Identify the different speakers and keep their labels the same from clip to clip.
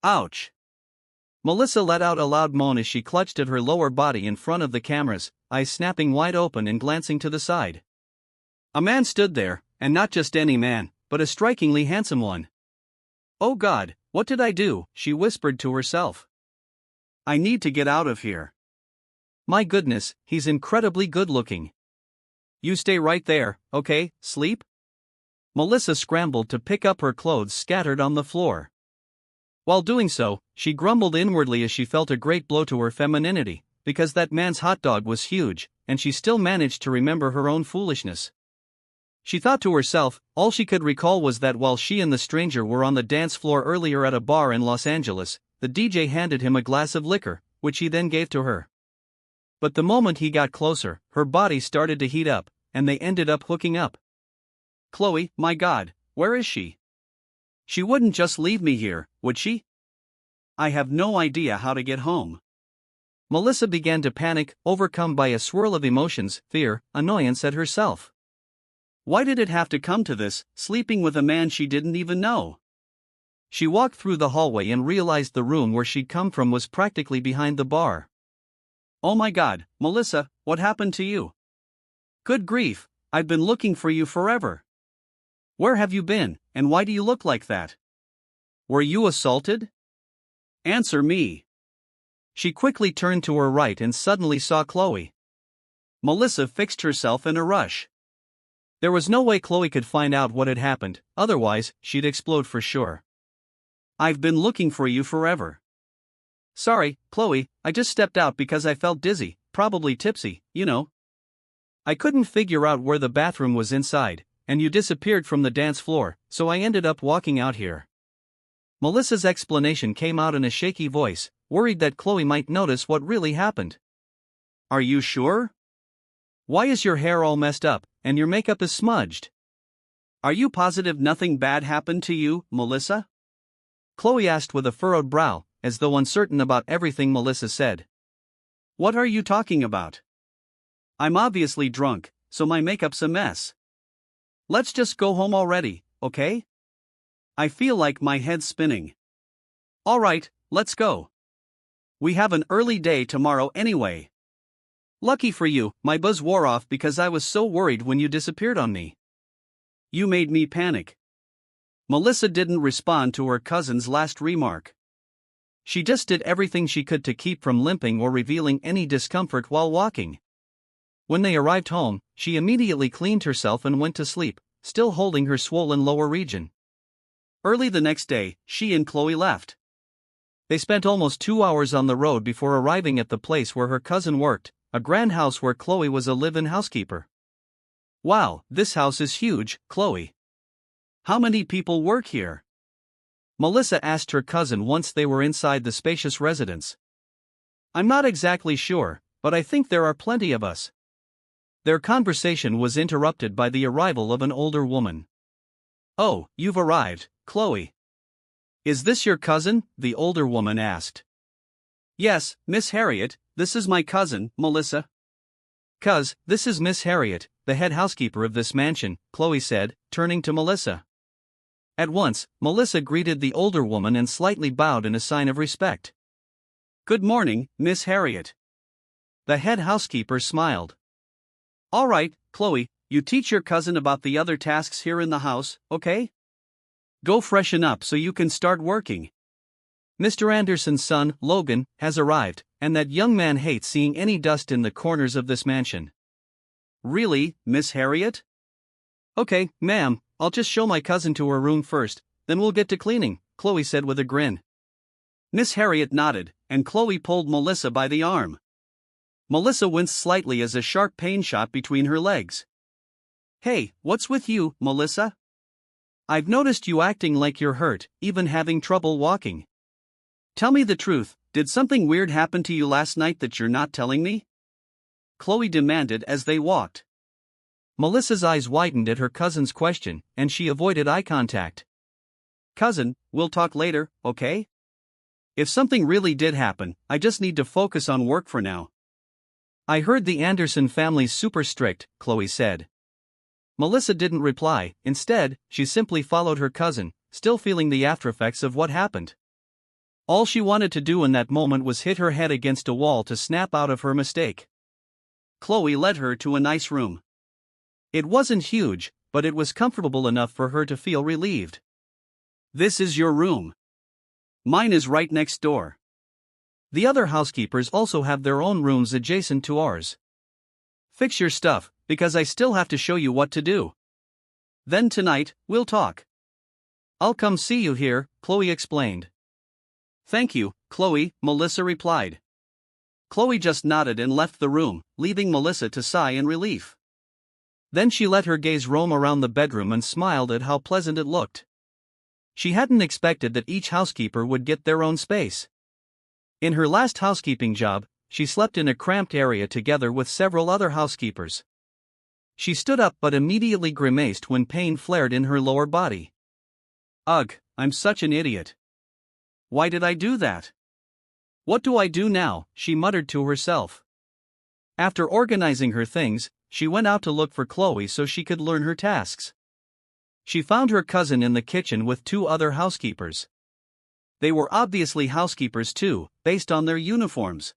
Speaker 1: Ouch! Melissa let out a loud moan as she clutched at her lower body in front of the cameras, eyes snapping wide open and glancing to the side. A man stood there, and not just any man, but a strikingly handsome one. "Oh God, what did I do?" she whispered to herself. "I need to get out of here. My goodness, he's incredibly good-looking." "You stay right there, okay, sleep?" Melissa scrambled to pick up her clothes scattered on the floor. While doing so, she grumbled inwardly as she felt a great blow to her femininity, because that man's hot dog was huge, and she still managed to remember her own foolishness. She thought to herself, all she could recall was that while she and the stranger were on the dance floor earlier at a bar in Los Angeles, the DJ handed him a glass of liquor, which he then gave to her. But the moment he got closer, her body started to heat up, and they ended up hooking up. "Chloe, my God, where is she? She wouldn't just leave me here, would she? I have no idea how to get home." Melissa began to panic, overcome by a swirl of emotions, fear, annoyance at herself. Why did it have to come to this, sleeping with a man she didn't even know? She walked through the hallway and realized the room where she'd come from was practically behind the bar. "Oh my God, Melissa, what happened to you? Good grief, I've been looking for you forever. Where have you been, and why do you look like that? Were you assaulted? Answer me." She quickly turned to her right and suddenly saw Chloe. Melissa fixed herself in a rush. There was no way Chloe could find out what had happened, otherwise, she'd explode for sure. "I've been looking for you forever." "Sorry, Chloe, I just stepped out because I felt dizzy, probably tipsy, you know. I couldn't figure out where the bathroom was inside, and you disappeared from the dance floor, so I ended up walking out here." Melissa's explanation came out in a shaky voice, worried that Chloe might notice what really happened. "Are you sure? Why is your hair all messed up, and your makeup is smudged? Are you positive nothing bad happened to you, Melissa?" Chloe asked with a furrowed brow, as though uncertain about everything Melissa said. "What are you talking about? I'm obviously drunk, so my makeup's a mess. Let's just go home already, okay? I feel like my head's spinning." "Alright, let's go. We have an early day tomorrow anyway. Lucky for you, my buzz wore off because I was so worried when you disappeared on me. You made me panic." Melissa didn't respond to her cousin's last remark. She just did everything she could to keep from limping or revealing any discomfort while walking. When they arrived home, she immediately cleaned herself and went to sleep, still holding her swollen lower region. Early the next day, she and Chloe left. They spent almost 2 hours on the road before arriving at the place where her cousin worked, a grand house where Chloe was a live-in housekeeper. "Wow, this house is huge, Chloe. How many people work here?" Melissa asked her cousin once they were inside the spacious residence. "I'm not exactly sure, but I think there are plenty of us." Their conversation was interrupted by the arrival of an older woman. "Oh, you've arrived, Chloe. Is this your cousin?" the older woman asked. "Yes, Miss Harriet, this is my cousin, Melissa." "Cuz, this is Miss Harriet, the head housekeeper of this mansion," Chloe said, turning to Melissa. At once, Melissa greeted the older woman and slightly bowed in a sign of respect. "Good morning, Miss Harriet." The head housekeeper smiled. "All right, Chloe, you teach your cousin about the other tasks here in the house, okay? Go freshen up so you can start working. Mr. Anderson's son, Logan, has arrived, and that young man hates seeing any dust in the corners of this mansion." "Really, Miss Harriet?" "Okay, ma'am, I'll just show my cousin to her room first, then we'll get to cleaning," Chloe said with a grin. Miss Harriet nodded, and Chloe pulled Melissa by the arm. Melissa winced slightly as a sharp pain shot between her legs. "Hey, what's with you, Melissa? I've noticed you acting like you're hurt, even having trouble walking. Tell me the truth, did something weird happen to you last night that you're not telling me?" Chloe demanded as they walked. Melissa's eyes widened at her cousin's question, and she avoided eye contact. "Cousin, we'll talk later, okay? If something really did happen, I just need to focus on work for now." "I heard the Anderson family's super strict," Chloe said. Melissa didn't reply. Instead, she simply followed her cousin, still feeling the aftereffects of what happened. All she wanted to do in that moment was hit her head against a wall to snap out of her mistake. Chloe led her to a nice room. It wasn't huge, but it was comfortable enough for her to feel relieved. "This is your room. Mine is right next door. The other housekeepers also have their own rooms adjacent to ours. Fix your stuff, because I still have to show you what to do. Then tonight, we'll talk." "I'll come see you here," Chloe explained. "Thank you, Chloe," Melissa replied. Chloe just nodded and left the room, leaving Melissa to sigh in relief. Then she let her gaze roam around the bedroom and smiled at how pleasant it looked. She hadn't expected that each housekeeper would get their own space. In her last housekeeping job, she slept in a cramped area together with several other housekeepers. She stood up but immediately grimaced when pain flared in her lower body. "Ugh, I'm such an idiot. Why did I do that? What do I do now?" she muttered to herself. After organizing her things, she went out to look for Chloe so she could learn her tasks. She found her cousin in the kitchen with two other housekeepers. They were obviously housekeepers too, based on their uniforms.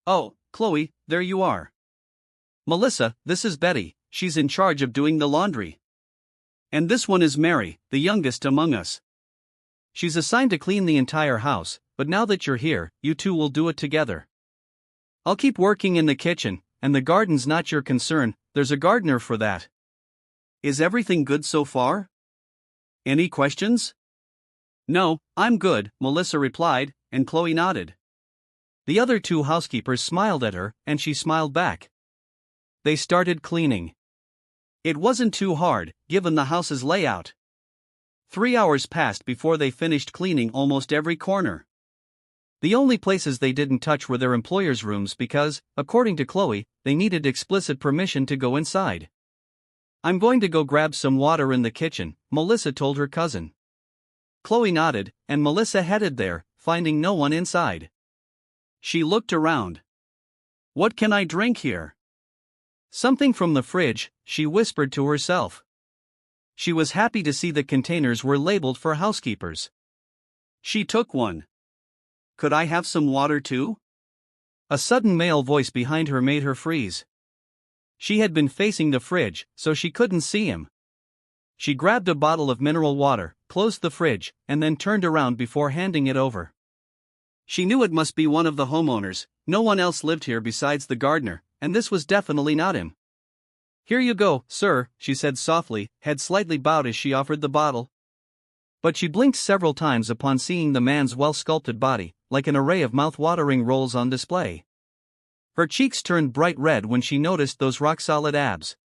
Speaker 1: "Oh, Chloe, there you are. Melissa, this is Betty, she's in charge of doing the laundry. And this one is Mary, the youngest among us. She's assigned to clean the entire house, but now that you're here, you two will do it together. I'll keep working in the kitchen, and the garden's not your concern, there's a gardener for that. Is everything good so far? Any questions?" "No, I'm good," Melissa replied, and Chloe nodded. The other two housekeepers smiled at her, and she smiled back. They started cleaning. It wasn't too hard, given the house's layout. 3 hours passed before they finished cleaning almost every corner. The only places they didn't touch were their employers' rooms because, according to Chloe, they needed explicit permission to go inside. "I'm going to go grab some water in the kitchen," Melissa told her cousin. Chloe nodded, and Melissa headed there, finding no one inside. She looked around. "What can I drink here?" "Something from the fridge," she whispered to herself. She was happy to see the containers were labeled for housekeepers. She took one. "Could I have some water too?" A sudden male voice behind her made her freeze. She had been facing the fridge, so she couldn't see him. She grabbed a bottle of mineral water, closed the fridge, and then turned around before handing it over. She knew it must be one of the homeowners. No one else lived here besides the gardener, and this was definitely not him. "Here you go, sir," she said softly, head slightly bowed as she offered the bottle. But she blinked several times upon seeing the man's well-sculpted body, like an array of mouth-watering rolls on display. Her cheeks turned bright red when she noticed those rock-solid abs.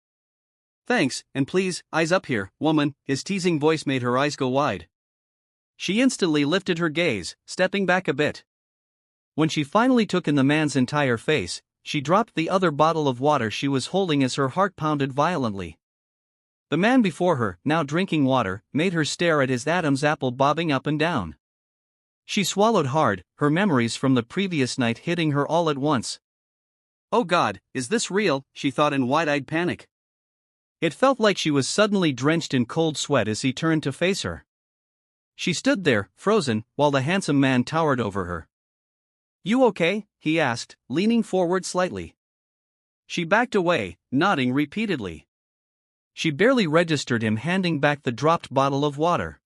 Speaker 1: "Thanks, and please, eyes up here, woman," his teasing voice made her eyes go wide. She instantly lifted her gaze, stepping back a bit. When she finally took in the man's entire face, she dropped the other bottle of water she was holding as her heart pounded violently. The man before her, now drinking water, made her stare at his Adam's apple bobbing up and down. She swallowed hard, her memories from the previous night hitting her all at once. "Oh God, is this real?" she thought in wide-eyed panic. It felt like she was suddenly drenched in cold sweat as he turned to face her. She stood there, frozen, while the handsome man towered over her. "You okay?" he asked, leaning forward slightly. She backed away, nodding repeatedly. She barely registered him handing back the dropped bottle of water.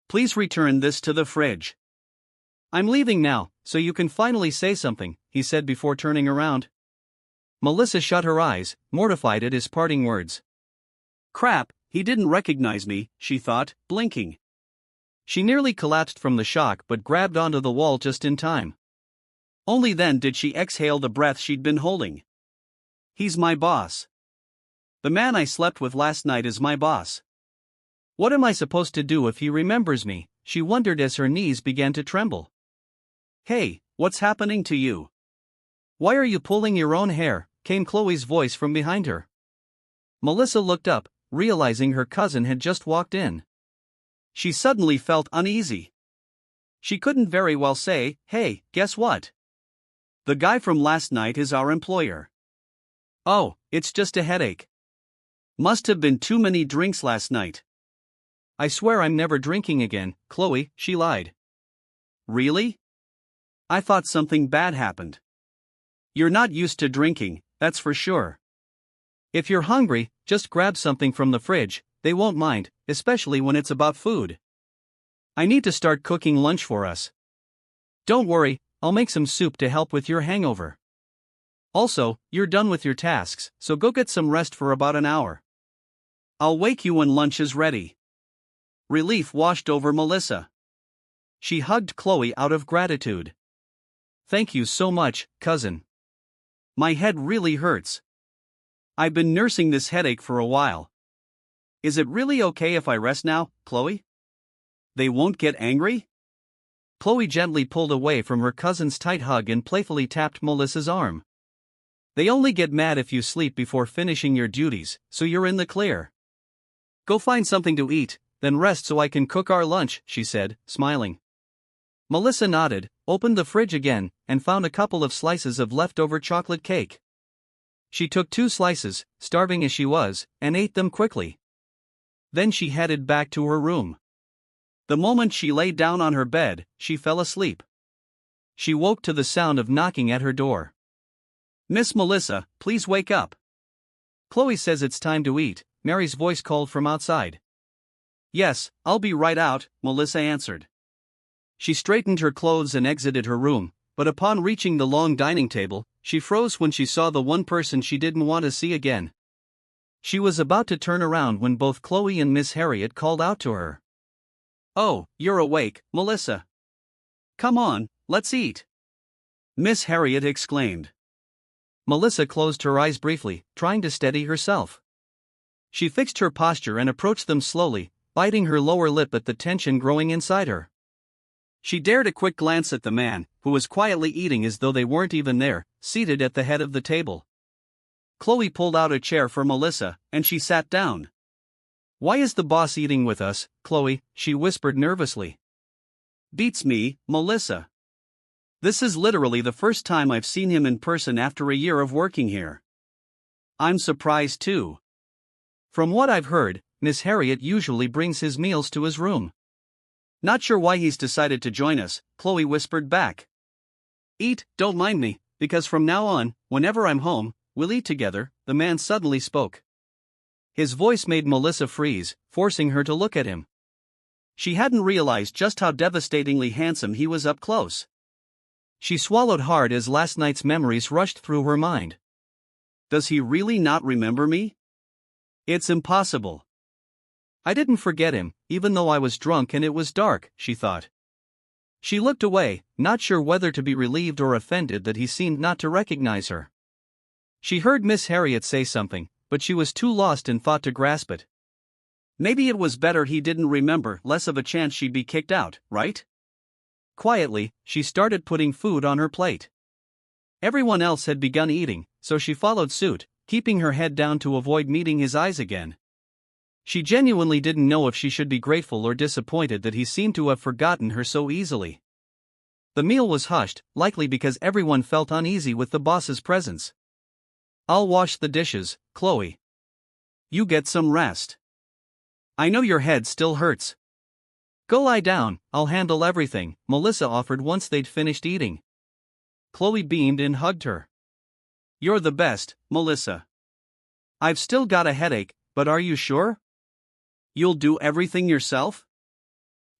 Speaker 1: "Please return this to the fridge. I'm leaving now, so you can finally say something," he said before turning around. Melissa shut her eyes, mortified at his parting words. "Crap, he didn't recognize me," she thought, blinking. She nearly collapsed from the shock but grabbed onto the wall just in time. Only then did she exhale the breath she'd been holding. "He's my boss. The man I slept with last night is my boss. What am I supposed to do if he remembers me?" she wondered as her knees began to tremble. "Hey, what's happening to you? Why are you pulling your own hair?" came Chloe's voice from behind her. Melissa looked up, realizing her cousin had just walked in. She suddenly felt uneasy. She couldn't very well say, "Hey, guess what? The guy from last night is our employer." "Oh, it's just a headache. Must have been too many drinks last night." "I swear I'm never drinking again, Chloe," she lied. Really? I thought something bad happened. You're not used to drinking, that's for sure. If you're hungry, just grab something from the fridge, they won't mind, especially when it's about food. I need to start cooking lunch for us. Don't worry, I'll make some soup to help with your hangover. Also, you're done with your tasks, so go get some rest for about an hour. I'll wake you when lunch is ready. Relief washed over Melissa. She hugged Chloe out of gratitude. Thank you so much, cousin. My head really hurts. I've been nursing this headache for a while. Is it really okay if I rest now, Chloe? They won't get angry? Chloe gently pulled away from her cousin's tight hug and playfully tapped Melissa's arm. They only get mad if you sleep before finishing your duties, so you're in the clear. Go find something to eat, then rest so I can cook our lunch, she said, smiling. Melissa nodded, opened the fridge again, and found a couple of slices of leftover chocolate cake. She took 2 slices, starving as she was, and ate them quickly. Then she headed back to her room. The moment she lay down on her bed, she fell asleep. She woke to the sound of knocking at her door. Miss Melissa, please wake up. Chloe says it's time to eat, Mary's voice called from outside. Yes, I'll be right out, Melissa answered. She straightened her clothes and exited her room, but upon reaching the long dining table, she froze when she saw the one person she didn't want to see again. She was about to turn around when both Chloe and Miss Harriet called out to her. Oh, you're awake, Melissa. Come on, let's eat. Miss Harriet exclaimed. Melissa closed her eyes briefly, trying to steady herself. She fixed her posture and approached them slowly, biting her lower lip at the tension growing inside her. She dared a quick glance at the man, who was quietly eating as though they weren't even there, seated at the head of the table. Chloe pulled out a chair for Melissa, and she sat down. Why is the boss eating with us, Chloe? She whispered nervously. Beats me, Melissa. This is literally the first time I've seen him in person after a year of working here. I'm surprised too. From what I've heard, Miss Harriet usually brings his meals to his room. Not sure why he's decided to join us, Chloe whispered back. Eat, don't mind me, because from now on, whenever I'm home, we'll eat together, the man suddenly spoke. His voice made Melissa freeze, forcing her to look at him. She hadn't realized just how devastatingly handsome he was up close. She swallowed hard as last night's memories rushed through her mind. Does he really not remember me? It's impossible. I didn't forget him, even though I was drunk and it was dark, she thought. She looked away, not sure whether to be relieved or offended that he seemed not to recognize her. She heard Miss Harriet say something, but she was too lost in thought to grasp it. Maybe it was better he didn't remember, less of a chance she'd be kicked out, right? Quietly, she started putting food on her plate. Everyone else had begun eating, so she followed suit, keeping her head down to avoid meeting his eyes again. She genuinely didn't know if she should be grateful or disappointed that he seemed to have forgotten her so easily. The meal was hushed, likely because everyone felt uneasy with the boss's presence. I'll wash the dishes, Chloe. You get some rest. I know your head still hurts. Go lie down, I'll handle everything, Melissa offered once they'd finished eating. Chloe beamed and hugged her. You're the best, Melissa. I've still got a headache, but are you sure? You'll do everything yourself?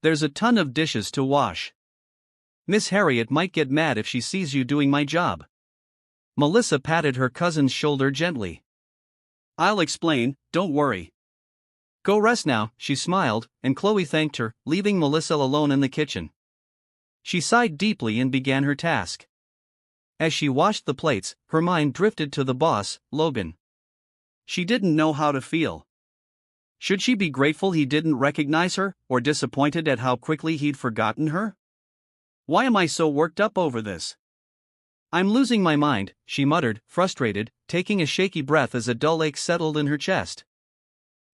Speaker 1: There's a ton of dishes to wash. Miss Harriet might get mad if she sees you doing my job. Melissa patted her cousin's shoulder gently. I'll explain, don't worry. Go rest now, she smiled, and Chloe thanked her, leaving Melissa alone in the kitchen. She sighed deeply and began her task. As she washed the plates, her mind drifted to the boss, Logan. She didn't know how to feel. Should she be grateful he didn't recognize her, or disappointed at how quickly he'd forgotten her? Why am I so worked up over this? I'm losing my mind, she muttered, frustrated, taking a shaky breath as a dull ache settled in her chest.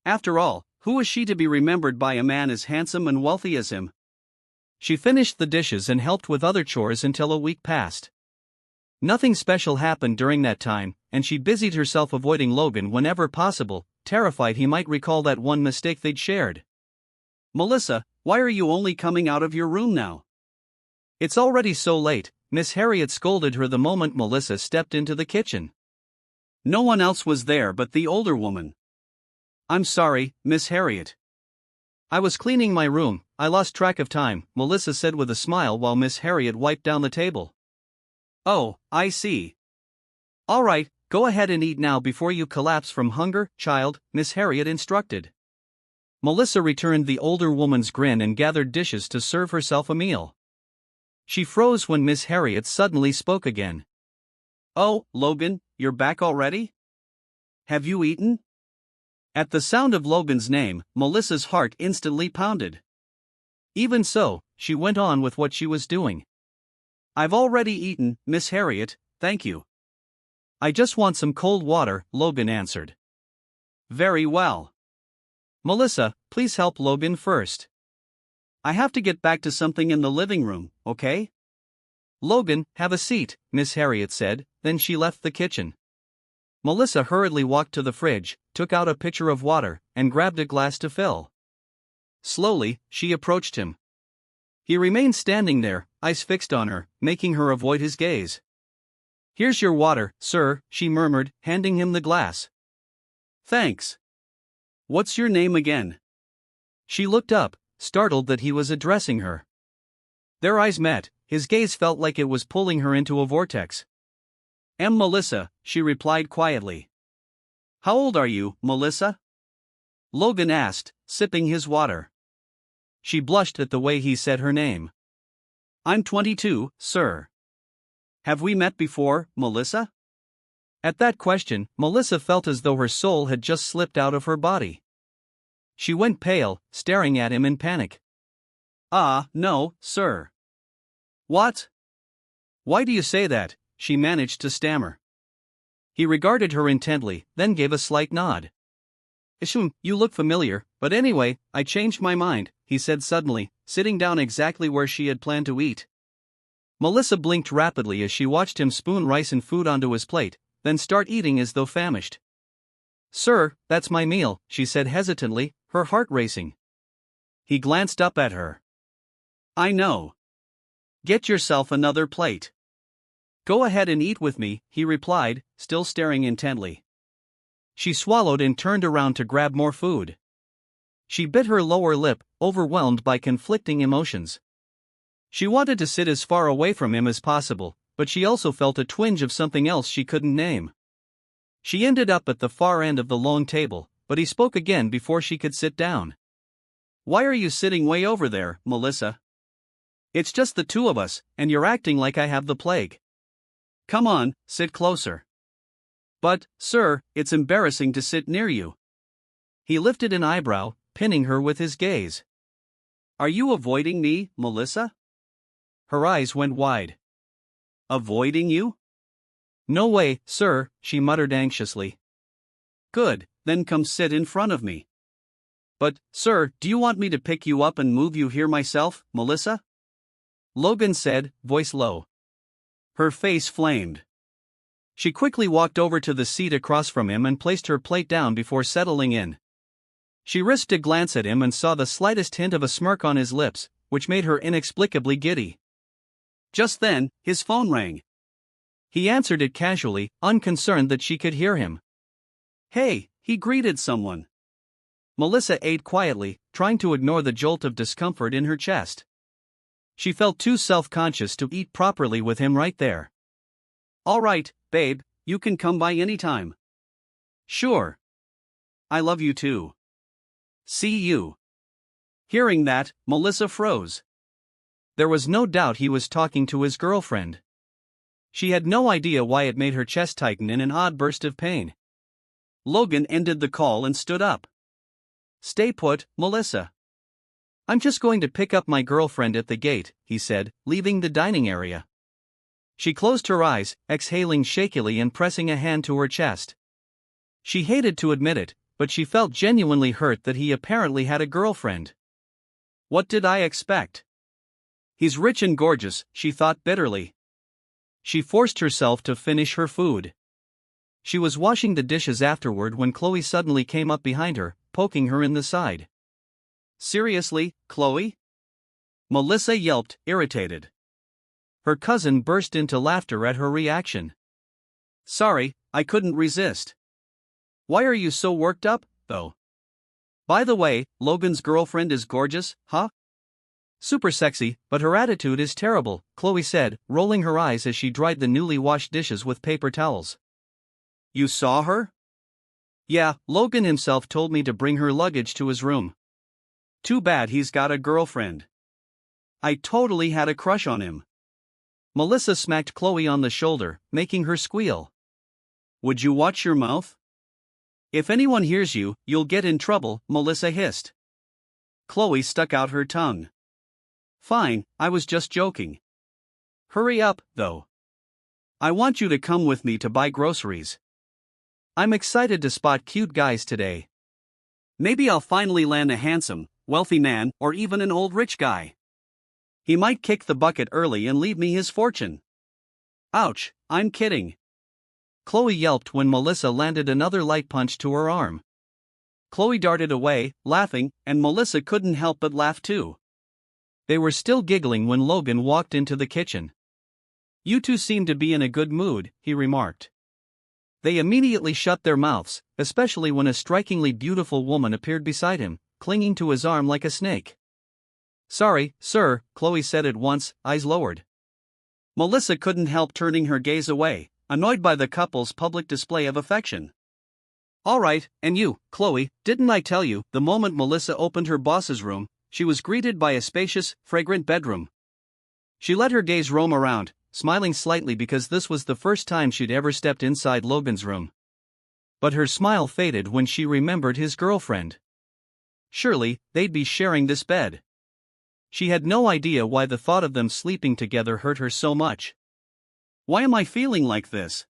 Speaker 1: After all, who was she to be remembered by a man as handsome and wealthy as him? She finished the dishes and helped with other chores until a week passed. Nothing special happened during that time, and she busied herself avoiding Logan whenever possible, terrified he might recall that one mistake they'd shared. Melissa, why are you only coming out of your room now? It's already so late, Miss Harriet scolded her the moment Melissa stepped into the kitchen. No one else was there but the older woman. I'm sorry, Miss Harriet. I was cleaning my room, I lost track of time, Melissa said with a smile while Miss Harriet wiped down the table. Oh, I see. All right, go ahead and eat now before you collapse from hunger, child, Miss Harriet instructed. Melissa returned the older woman's grin and gathered dishes to serve herself a meal. She froze when Miss Harriet suddenly spoke again. Oh, Logan, you're back already? Have you eaten? At the sound of Logan's name, Melissa's heart instantly pounded. Even so, she went on with what she was doing. I've already eaten, Miss Harriet, thank you. I just want some cold water, Logan answered. Very well. Melissa, please help Logan first. I have to get back to something in the living room, okay? Logan, have a seat, Miss Harriet said, then she left the kitchen. Melissa hurriedly walked to the fridge, took out a pitcher of water, and grabbed a glass to fill. Slowly, she approached him. He remained standing there, eyes fixed on her, making her avoid his gaze. Here's your water, sir, she murmured, handing him the glass. Thanks. What's your name again? She looked up, startled that he was addressing her. Their eyes met, his gaze felt like it was pulling her into a vortex. I'm Melissa, she replied quietly. How old are you, Melissa? Logan asked, sipping his water. She blushed at the way he said her name. I'm 22, sir. Have we met before, Melissa? At that question, Melissa felt as though her soul had just slipped out of her body. She went pale, staring at him in panic. No, sir. What? Why do you say that? She managed to stammer. He regarded her intently, then gave a slight nod. You look familiar, but anyway, I changed my mind, he said suddenly, sitting down exactly where she had planned to eat. Melissa blinked rapidly as she watched him spoon rice and food onto his plate, then start eating as though famished. Sir, that's my meal, she said hesitantly, her heart racing. He glanced up at her. I know. Get yourself another plate. Go ahead and eat with me, he replied, still staring intently. She swallowed and turned around to grab more food. She bit her lower lip, overwhelmed by conflicting emotions. She wanted to sit as far away from him as possible, but she also felt a twinge of something else she couldn't name. She ended up at the far end of the long table, but he spoke again before she could sit down. Why are you sitting way over there, Melissa? It's just the two of us, and you're acting like I have the plague. Come on, sit closer. But, sir, it's embarrassing to sit near you. He lifted an eyebrow, pinning her with his gaze. Are you avoiding me, Melissa? Her eyes went wide. Avoiding you? No way, sir, she muttered anxiously. Good, then come sit in front of me. But, sir, do you want me to pick you up and move you here myself, Melissa? Logan said, voice low. Her face flamed. She quickly walked over to the seat across from him and placed her plate down before settling in. She risked a glance at him and saw the slightest hint of a smirk on his lips, which made her inexplicably giddy. Just then, his phone rang. He answered it casually, unconcerned that she could hear him. Hey, he greeted someone. Melissa ate quietly, trying to ignore the jolt of discomfort in her chest. She felt too self-conscious to eat properly with him right there. All right, babe, you can come by anytime. Sure. I love you too. See you. Hearing that, Melissa froze. There was no doubt he was talking to his girlfriend. She had no idea why it made her chest tighten in an odd burst of pain. Logan ended the call and stood up. Stay put, Melissa. I'm just going to pick up my girlfriend at the gate, he said, leaving the dining area. She closed her eyes, exhaling shakily and pressing a hand to her chest. She hated to admit it, but she felt genuinely hurt that he apparently had a girlfriend. What did I expect? He's rich and gorgeous, she thought bitterly. She forced herself to finish her food. She was washing the dishes afterward when Chloe suddenly came up behind her, poking her in the side. Seriously, Chloe? Melissa yelped, irritated. Her cousin burst into laughter at her reaction. Sorry, I couldn't resist. Why are you so worked up, though? By the way, Logan's girlfriend is gorgeous, huh? Super sexy, but her attitude is terrible, Chloe said, rolling her eyes as she dried the newly washed dishes with paper towels. You saw her? Yeah, Logan himself told me to bring her luggage to his room. Too bad he's got a girlfriend. I totally had a crush on him. Melissa smacked Chloe on the shoulder, making her squeal. Would you watch your mouth? If anyone hears you, you'll get in trouble, Melissa hissed. Chloe stuck out her tongue. Fine, I was just joking. Hurry up, though. I want you to come with me to buy groceries. I'm excited to spot cute guys today. Maybe I'll finally land a handsome, wealthy man or even an old rich guy. He might kick the bucket early and leave me his fortune. Ouch, I'm kidding. Chloe yelped when Melissa landed another light punch to her arm. Chloe darted away, laughing, and Melissa couldn't help but laugh too. They were still giggling when Logan walked into the kitchen. You two seem to be in a good mood, he remarked. They immediately shut their mouths, especially when a strikingly beautiful woman appeared beside him, clinging to his arm like a snake. Sorry, sir, Chloe said at once, eyes lowered. Melissa couldn't help turning her gaze away, annoyed by the couple's public display of affection. All right, and you, Chloe, didn't I tell you? The moment Melissa opened her boss's room, she was greeted by a spacious, fragrant bedroom. She let her gaze roam around, smiling slightly because this was the first time she'd ever stepped inside Logan's room. But her smile faded when she remembered his girlfriend. Surely, they'd be sharing this bed. She had no idea why the thought of them sleeping together hurt her so much. Why am I feeling like this?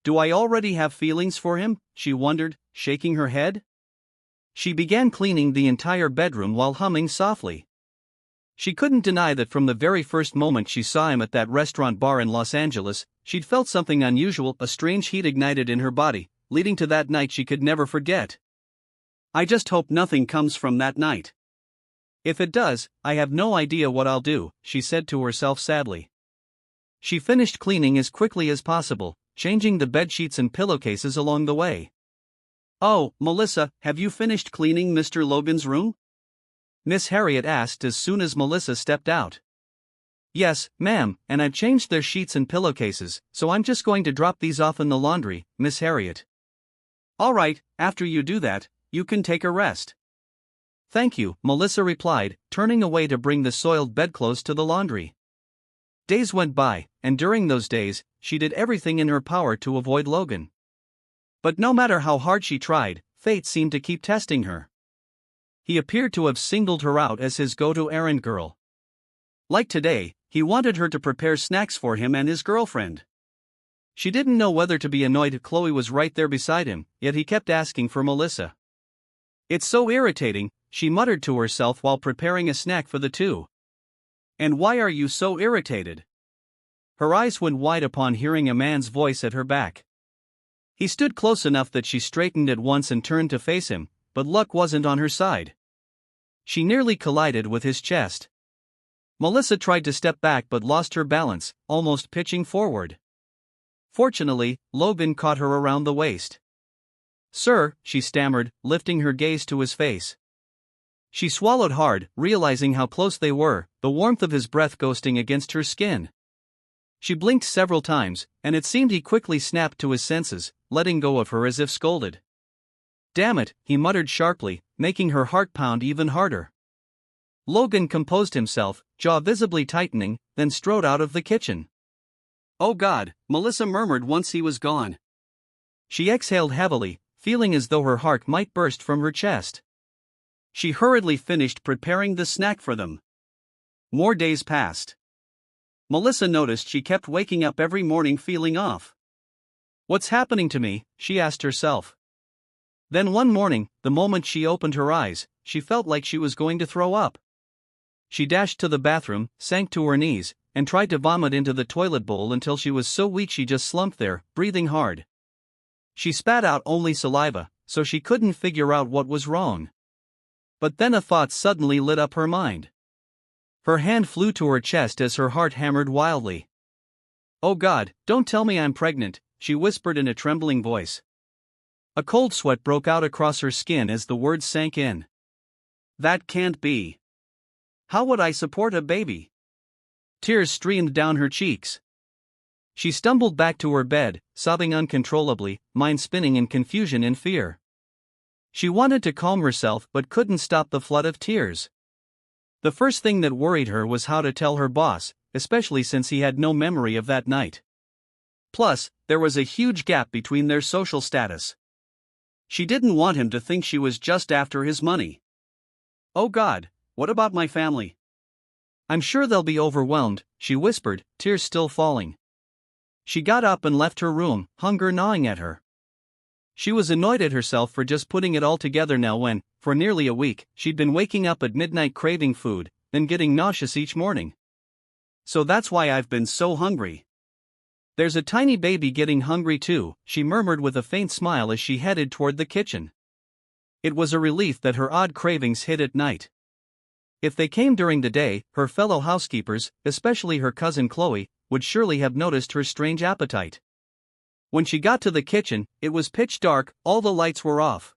Speaker 1: Do I already have feelings for him? She wondered, shaking her head. She began cleaning the entire bedroom while humming softly. She couldn't deny that from the very first moment she saw him at that restaurant bar in Los Angeles, she'd felt something unusual, a strange heat ignited in her body, leading to that night she could never forget. I just hope nothing comes from that night. If it does, I have no idea what I'll do, she said to herself sadly. She finished cleaning as quickly as possible, changing the bedsheets and pillowcases along the way. Oh, Melissa, have you finished cleaning Mr. Logan's room? Miss Harriet asked as soon as Melissa stepped out. Yes, ma'am, and I've changed their sheets and pillowcases, so I'm just going to drop these off in the laundry, Miss Harriet. All right, after you do that, you can take a rest. Thank you, Melissa replied, turning away to bring the soiled bedclothes to the laundry. Days went by, and during those days, she did everything in her power to avoid Logan. But no matter how hard she tried, fate seemed to keep testing her. He appeared to have singled her out as his go-to errand girl. Like today, he wanted her to prepare snacks for him and his girlfriend. She didn't know whether to be annoyed Chloe was right there beside him, yet he kept asking for Melissa. It's so irritating, she muttered to herself while preparing a snack for the two. And why are you so irritated? Her eyes went wide upon hearing a man's voice at her back. He stood close enough that she straightened at once and turned to face him, but luck wasn't on her side. She nearly collided with his chest. Melissa tried to step back but lost her balance, almost pitching forward. Fortunately, Logan caught her around the waist. Sir, she stammered, lifting her gaze to his face. She swallowed hard, realizing how close they were, the warmth of his breath ghosting against her skin. She blinked several times, and it seemed he quickly snapped to his senses, letting go of her as if scolded. Damn it, he muttered sharply, making her heart pound even harder. Logan composed himself, jaw visibly tightening, then strode out of the kitchen. Oh God, Melissa murmured once he was gone. She exhaled heavily, feeling as though her heart might burst from her chest. She hurriedly finished preparing the snack for them. More days passed. Melissa noticed she kept waking up every morning feeling off. What's happening to me? She asked herself. Then one morning, the moment she opened her eyes, she felt like she was going to throw up. She dashed to the bathroom, sank to her knees, and tried to vomit into the toilet bowl until she was so weak she just slumped there, breathing hard. She spat out only saliva, so she couldn't figure out what was wrong. But then a thought suddenly lit up her mind. Her hand flew to her chest as her heart hammered wildly. "Oh God, don't tell me I'm pregnant," she whispered in a trembling voice. A cold sweat broke out across her skin as the words sank in. "That can't be. How would I support a baby?" Tears streamed down her cheeks. She stumbled back to her bed, sobbing uncontrollably, mind spinning in confusion and fear. She wanted to calm herself but couldn't stop the flood of tears. The first thing that worried her was how to tell her boss, especially since he had no memory of that night. Plus, there was a huge gap between their social status. She didn't want him to think she was just after his money. "Oh God, what about my family? I'm sure they'll be overwhelmed," she whispered, tears still falling. She got up and left her room, hunger gnawing at her. She was annoyed at herself for just putting it all together now when, for nearly a week, she'd been waking up at midnight craving food, then getting nauseous each morning. "So that's why I've been so hungry. There's a tiny baby getting hungry too," she murmured with a faint smile as she headed toward the kitchen. It was a relief that her odd cravings hit at night. If they came during the day, her fellow housekeepers, especially her cousin Chloe, would surely have noticed her strange appetite. When she got to the kitchen, it was pitch dark, all the lights were off.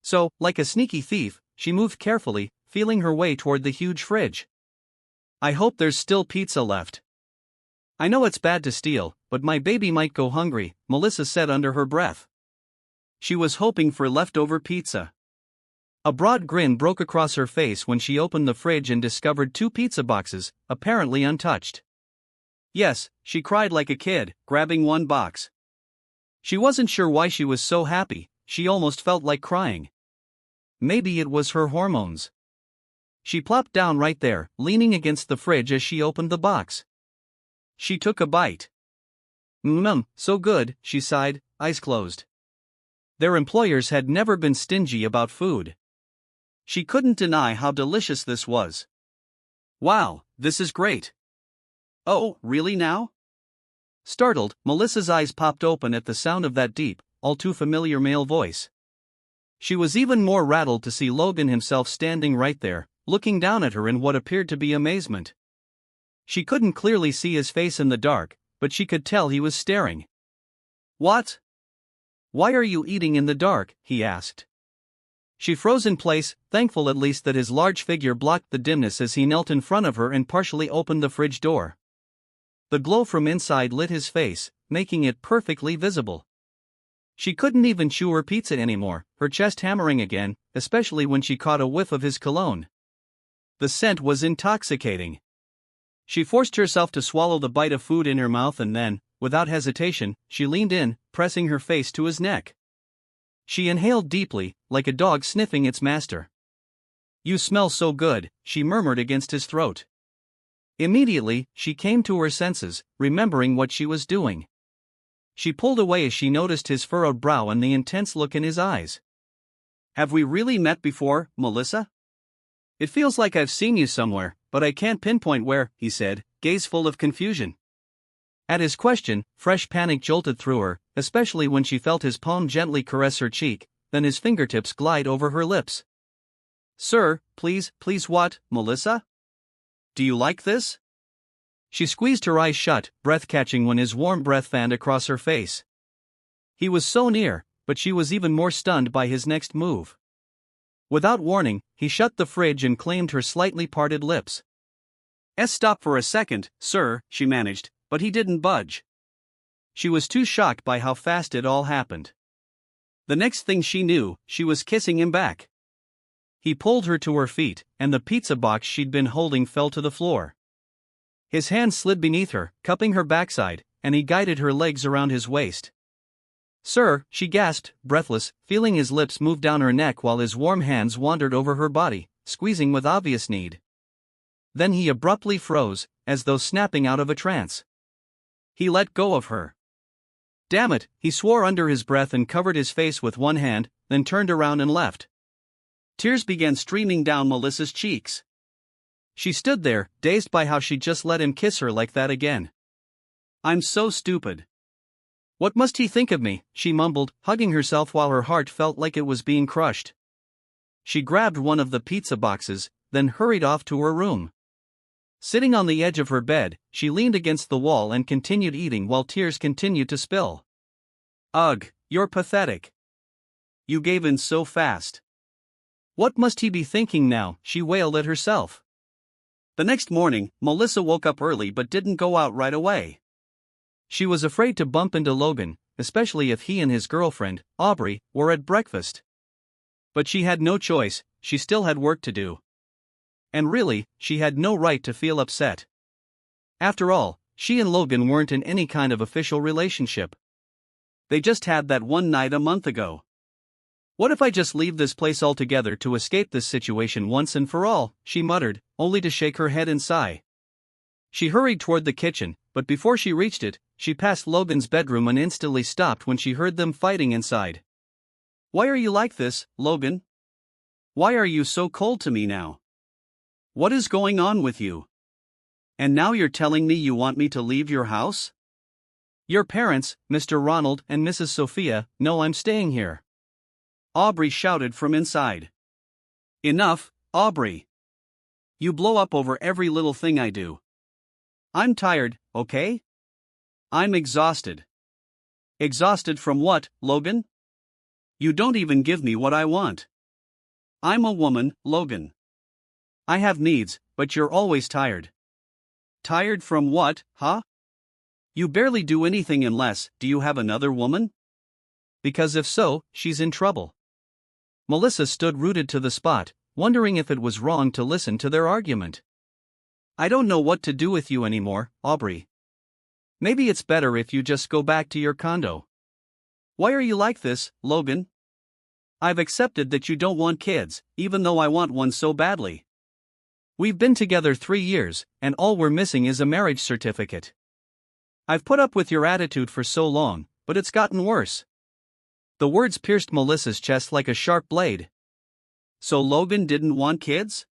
Speaker 1: So, like a sneaky thief, she moved carefully, feeling her way toward the huge fridge. "I hope there's still pizza left. I know it's bad to steal, but my baby might go hungry," Melissa said under her breath. She was hoping for leftover pizza. A broad grin broke across her face when she opened the fridge and discovered 2 pizza boxes, apparently untouched. "Yes," she cried like a kid, grabbing one box. She wasn't sure why she was so happy, she almost felt like crying. Maybe it was her hormones. She plopped down right there, leaning against the fridge as she opened the box. She took a bite. So good," she sighed, eyes closed. Their employers had never been stingy about food. She couldn't deny how delicious this was. "Wow, this is great." "Oh, really now?" Startled, Melissa's eyes popped open at the sound of that deep, all too familiar male voice. She was even more rattled to see Logan himself standing right there, looking down at her in what appeared to be amazement. She couldn't clearly see his face in the dark, but she could tell he was staring. "What? Why are you eating in the dark?" he asked. She froze in place, thankful at least that his large figure blocked the dimness as he knelt in front of her and partially opened the fridge door. The glow from inside lit his face, making it perfectly visible. She couldn't even chew her pizza anymore, her chest hammering again, especially when she caught a whiff of his cologne. The scent was intoxicating. She forced herself to swallow the bite of food in her mouth and then, without hesitation, she leaned in, pressing her face to his neck. She inhaled deeply, like a dog sniffing its master. "You smell so good," she murmured against his throat. Immediately, she came to her senses, remembering what she was doing. She pulled away as she noticed his furrowed brow and the intense look in his eyes. "Have we really met before, Melissa? It feels like I've seen you somewhere, but I can't pinpoint where," he said, gaze full of confusion. At his question, fresh panic jolted through her, especially when she felt his palm gently caress her cheek, then his fingertips glide over her lips. "Sir, please what, Melissa? Do you like this?" She squeezed her eyes shut, breath catching when his warm breath fanned across her face. He was so near, but she was even more stunned by his next move. Without warning, he shut the fridge and claimed her slightly parted lips. "Stop for a second, sir," she managed, but he didn't budge. She was too shocked by how fast it all happened. The next thing she knew, she was kissing him back. He pulled her to her feet, and the pizza box she'd been holding fell to the floor. His hand slid beneath her, cupping her backside, and he guided her legs around his waist. "Sir," she gasped, breathless, feeling his lips move down her neck while his warm hands wandered over her body, squeezing with obvious need. Then he abruptly froze, as though snapping out of a trance. He let go of her. "Damn it," he swore under his breath and covered his face with one hand, then turned around and left. Tears began streaming down Melissa's cheeks. She stood there, dazed by how she'd just let him kiss her like that again. "I'm so stupid. What must he think of me?" she mumbled, hugging herself while her heart felt like it was being crushed. She grabbed one of the pizza boxes, then hurried off to her room. Sitting on the edge of her bed, she leaned against the wall and continued eating while tears continued to spill. Ugh, you're pathetic. You gave in so fast. What must he be thinking now, she wailed at herself. The next morning, Melissa woke up early but didn't go out right away. She was afraid to bump into Logan, especially if he and his girlfriend, Aubrey, were at breakfast. But she had no choice, she still had work to do. And really, she had no right to feel upset. After all, she and Logan weren't in any kind of official relationship. They just had that one night a month ago. What if I just leave this place altogether to escape this situation once and for all, she muttered, only to shake her head and sigh. She hurried toward the kitchen, but before she reached it, she passed Logan's bedroom and instantly stopped when she heard them fighting inside. Why are you like this, Logan? Why are you so cold to me now? What is going on with you? And now you're telling me you want me to leave your house? Your parents, Mr. Ronald and Mrs. Sophia, know I'm staying here. Aubrey shouted from inside. Enough, Aubrey. You blow up over every little thing I do. I'm tired, okay? I'm exhausted. Exhausted from what, Logan? You don't even give me what I want. I'm a woman, Logan. I have needs, but you're always tired. Tired from what, huh? You barely do anything unless, do you have another woman? Because if so, she's in trouble. Melissa stood rooted to the spot, wondering if it was wrong to listen to their argument. I don't know what to do with you anymore, Aubrey. Maybe it's better if you just go back to your condo. Why are you like this, Logan? I've accepted that you don't want kids, even though I want one so badly. We've been together 3 years, and all we're missing is a marriage certificate. I've put up with your attitude for so long, but it's gotten worse. The words pierced Melissa's chest like a sharp blade. So Logan didn't want kids?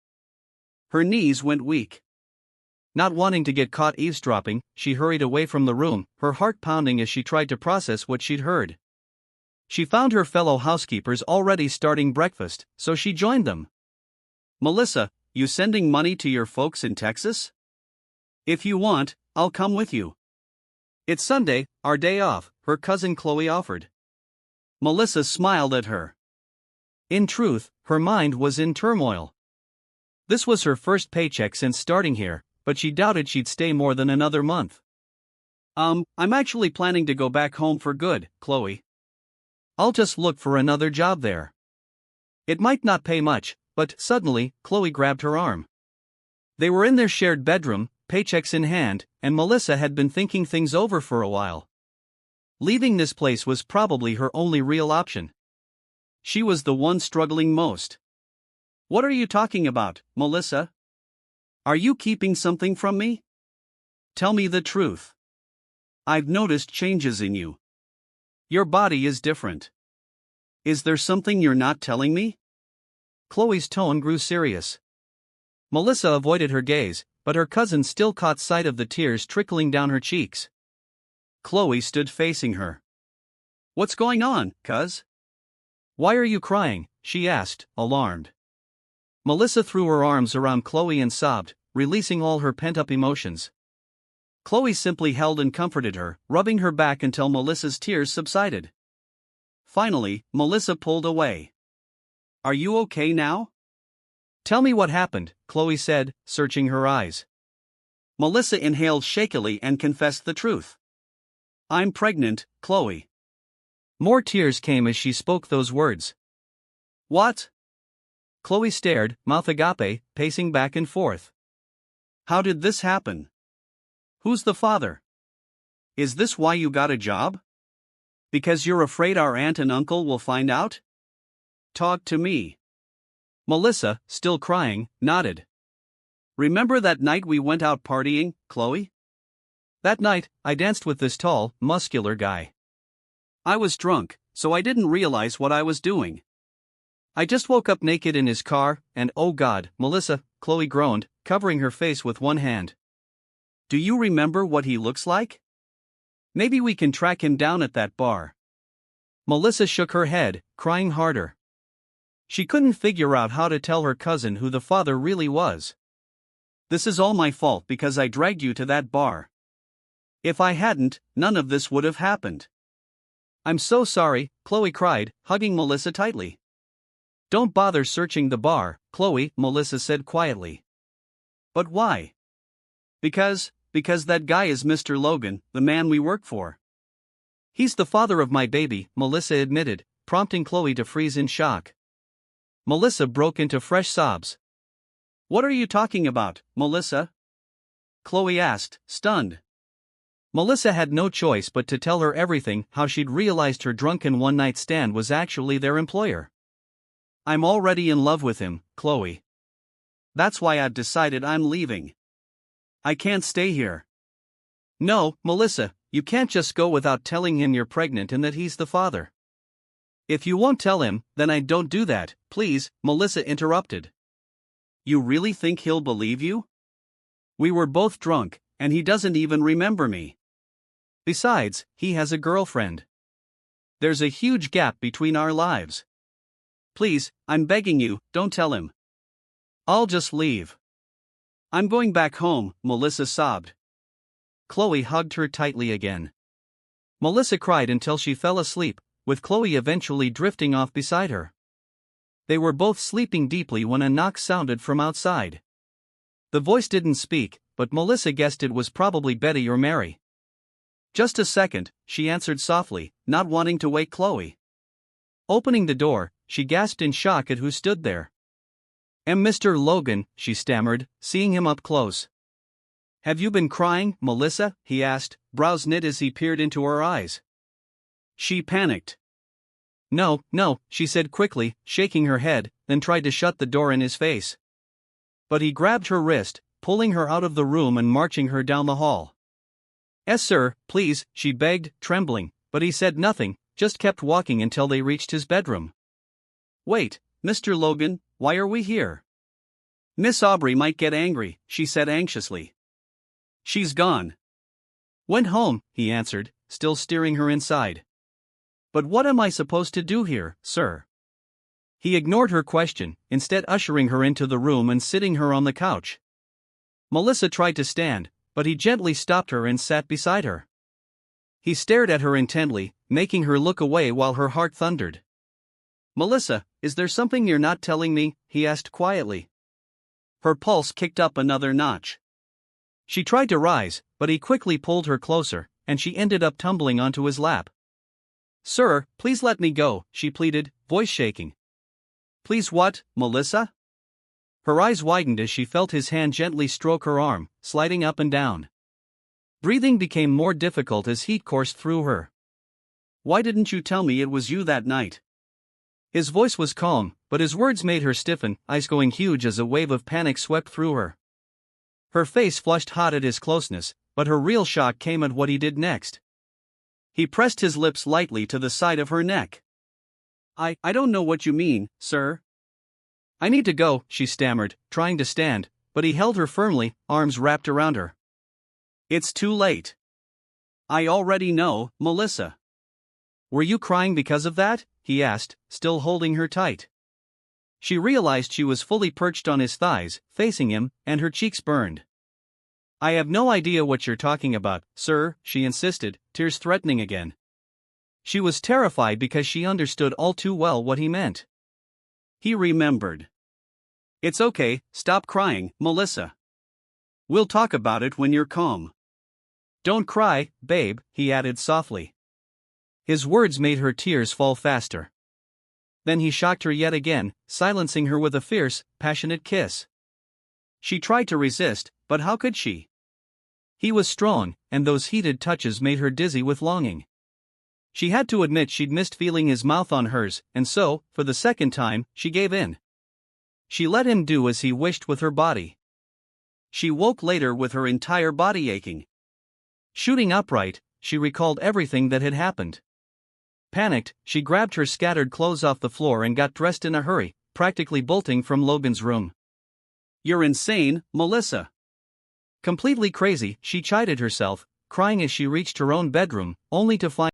Speaker 1: Her knees went weak. Not wanting to get caught eavesdropping, she hurried away from the room, her heart pounding as she tried to process what she'd heard. She found her fellow housekeepers already starting breakfast, so she joined them. Melissa, you sending money to your folks in Texas? If you want, I'll come with you. It's Sunday, our day off, her cousin Chloe offered. Melissa smiled at her. In truth, her mind was in turmoil. This was her first paycheck since starting here, but she doubted she'd stay more than another month. I'm actually planning to go back home for good, Chloe. I'll just look for another job there. It might not pay much, but suddenly, Chloe grabbed her arm. They were in their shared bedroom, paychecks in hand, and Melissa had been thinking things over for a while. Leaving this place was probably her only real option. She was the one struggling most. What are you talking about, Melissa? Are you keeping something from me? Tell me the truth. I've noticed changes in you. Your body is different. Is there something you're not telling me? Chloe's tone grew serious. Melissa avoided her gaze, but her cousin still caught sight of the tears trickling down her cheeks. Chloe stood facing her. What's going on, cuz? Why are you crying? She asked, alarmed. Melissa threw her arms around Chloe and sobbed, releasing all her pent-up emotions. Chloe simply held and comforted her, rubbing her back until Melissa's tears subsided. Finally, Melissa pulled away. Are you okay now? Tell me what happened, Chloe said, searching her eyes. Melissa inhaled shakily and confessed the truth. I'm pregnant, Chloe. More tears came as she spoke those words. What? Chloe stared, mouth agape, pacing back and forth. How did this happen? Who's the father? Is this why you got a job? Because you're afraid our aunt and uncle will find out? Talk to me. Melissa, still crying, nodded. Remember that night we went out partying, Chloe? That night, I danced with this tall, muscular guy. I was drunk, so I didn't realize what I was doing. I just woke up naked in his car, and oh God, Melissa, Chloe groaned, covering her face with one hand. Do you remember what he looks like? Maybe we can track him down at that bar. Melissa shook her head, crying harder. She couldn't figure out how to tell her cousin who the father really was. This is all my fault because I dragged you to that bar. If I hadn't, none of this would have happened. I'm so sorry, Chloe cried, hugging Melissa tightly. Don't bother searching the bar, Chloe, Melissa said quietly. But why? Because that guy is Mr. Logan, the man we work for. He's the father of my baby, Melissa admitted, prompting Chloe to freeze in shock. Melissa broke into fresh sobs. What are you talking about, Melissa? Chloe asked, stunned. Melissa had no choice but to tell her everything, how she'd realized her drunken one-night stand was actually their employer. I'm already in love with him, Chloe. That's why I've decided I'm leaving. I can't stay here. No, Melissa, you can't just go without telling him you're pregnant and that he's the father. If you won't tell him, then I don't do that, please, Melissa interrupted. You really think he'll believe you? We were both drunk, and he doesn't even remember me. Besides, he has a girlfriend. There's a huge gap between our lives. Please, I'm begging you, don't tell him. I'll just leave. I'm going back home, Melissa sobbed. Chloe hugged her tightly again. Melissa cried until she fell asleep, with Chloe eventually drifting off beside her. They were both sleeping deeply when a knock sounded from outside. The voice didn't speak, but Melissa guessed it was probably Betty or Mary. Just a second, she answered softly, not wanting to wake Chloe. Opening the door, she gasped in shock at who stood there. Mr. Logan, she stammered, seeing him up close. Have you been crying, Melissa? He asked, brows knit as he peered into her eyes. She panicked. No, she said quickly, shaking her head, then tried to shut the door in his face. But he grabbed her wrist, pulling her out of the room and marching her down the hall. Yes, sir, please, she begged, trembling, but he said nothing, just kept walking until they reached his bedroom. Wait, Mr. Logan, why are we here? Miss Aubrey might get angry, she said anxiously. She's gone. Went home, he answered, still steering her inside. But what am I supposed to do here, sir? He ignored her question, instead ushering her into the room and sitting her on the couch. Melissa tried to stand, but he gently stopped her and sat beside her. He stared at her intently, making her look away while her heart thundered. Melissa, is there something you're not telling me? He asked quietly. Her pulse kicked up another notch. She tried to rise, but he quickly pulled her closer, and she ended up tumbling onto his lap. Sir, please let me go, she pleaded, voice shaking. Please what, Melissa? Her eyes widened as she felt his hand gently stroke her arm, sliding up and down. Breathing became more difficult as heat coursed through her. Why didn't you tell me it was you that night? His voice was calm, but his words made her stiffen, eyes going huge as a wave of panic swept through her. Her face flushed hot at his closeness, but her real shock came at what he did next. He pressed his lips lightly to the side of her neck. I don't know what you mean, sir. I need to go, she stammered, trying to stand, but he held her firmly, arms wrapped around her. It's too late. I already know, Melissa. Were you crying because of that? He asked, still holding her tight. She realized she was fully perched on his thighs, facing him, and her cheeks burned. I have no idea what you're talking about, sir, she insisted, tears threatening again. She was terrified because she understood all too well what he meant. He remembered. It's okay, stop crying, Melissa. We'll talk about it when you're calm. Don't cry, babe, he added softly. His words made her tears fall faster. Then he shocked her yet again, silencing her with a fierce, passionate kiss. She tried to resist, but how could she? He was strong, and those heated touches made her dizzy with longing. She had to admit she'd missed feeling his mouth on hers, and so, for the second time, she gave in. She let him do as he wished with her body. She woke later with her entire body aching. Shooting upright, she recalled everything that had happened. Panicked, she grabbed her scattered clothes off the floor and got dressed in a hurry, practically bolting from Logan's room. You're insane, Melissa. Completely crazy, she chided herself, crying as she reached her own bedroom, only to find